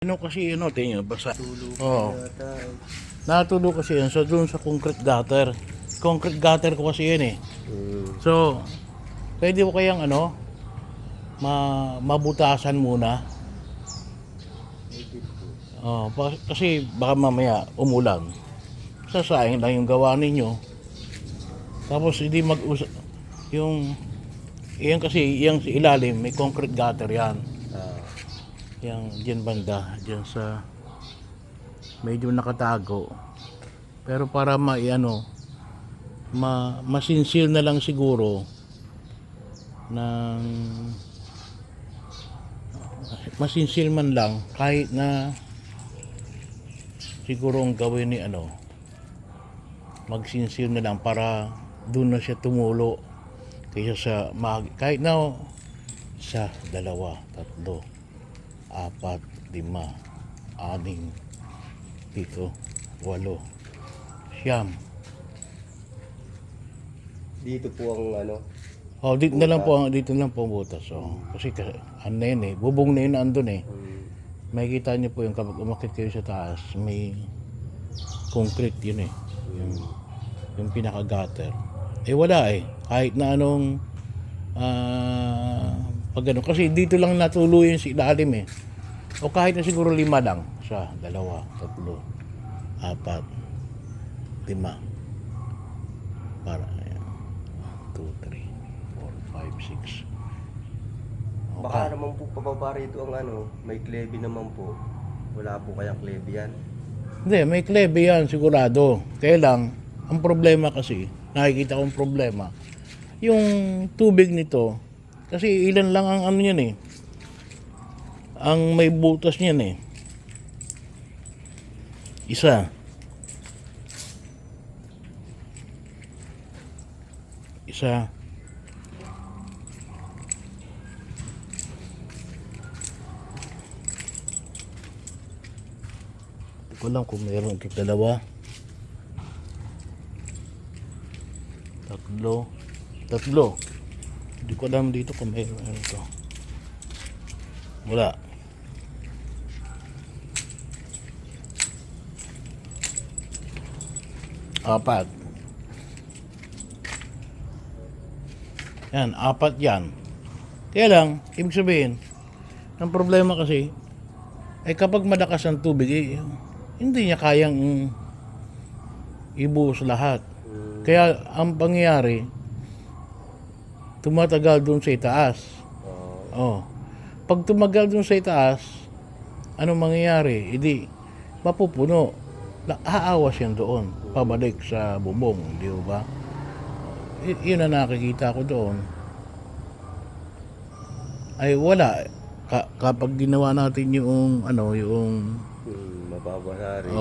Ano kasi tingnan basta. Tulog Oo. yata. Natulog kasi yan so doon sa concrete gutter. Concrete gutter ko kasi yan eh. So, pwede ko kayang mabutasan muna. Kasi baka mamaya umulan. Sasayang lang yung gawa ninyo. Tapos hindi mag-usap yung yan kasi yung ilalim may concrete gutter yan. Yang diyan banda, diyan sa medyo nakatago. Pero para masinsil na lang siguro ng masinsil man lang kahit na siguro ang gawin ni magsinsil na lang para doon na siya tumulo kaysa sa kahit na isa, dalawa, tatlo, apat, lima, anim, pito, walo, siyam. Dito po ang Dito na lang po ang butas. Kasi na yun eh, bubong na yun andun eh. Makikita niyo po yung kapag umakit kayo sa taas, may concrete yun eh. Yung pinaka-gutter. Wala eh. Kahit na anong kasi dito lang natuluyan si ilalim eh. O kahit na siguro 5 lang. Isa, dalawa, tatlo, apat, 5. Para 2, 3, 4, 5, 6. Baka naman po pababa rito ang may klebe naman po. Wala po kayang klebe yan. Hindi, may klebe yan sigurado. Kaya lang, ang problema kasi, nakikita kong problema, yung tubig nito, kasi ilan lang ang yan eh. Ang may butas niyan eh. Isa. Hindi ko alam kung mayroon kit dalawa. Tatlo. Hindi ko alam dito kung mayroon ito. Wala. Apat. Yan, apat yan. Kaya lang, ibig sabihin, ang problema kasi, kapag malakas ang tubig, hindi niya kayang ibuhos lahat. Kaya ang pangyayari, tumatagal doon sa itaas. Pag tumagal doon sa itaas, anong mangyayari? Hindi, mapupuno. Aawas yan doon, pabalik sa bubong, di ba? Yun ang nakikita ko doon. Ay wala. Kapag ginawa natin yung Mababasa rin.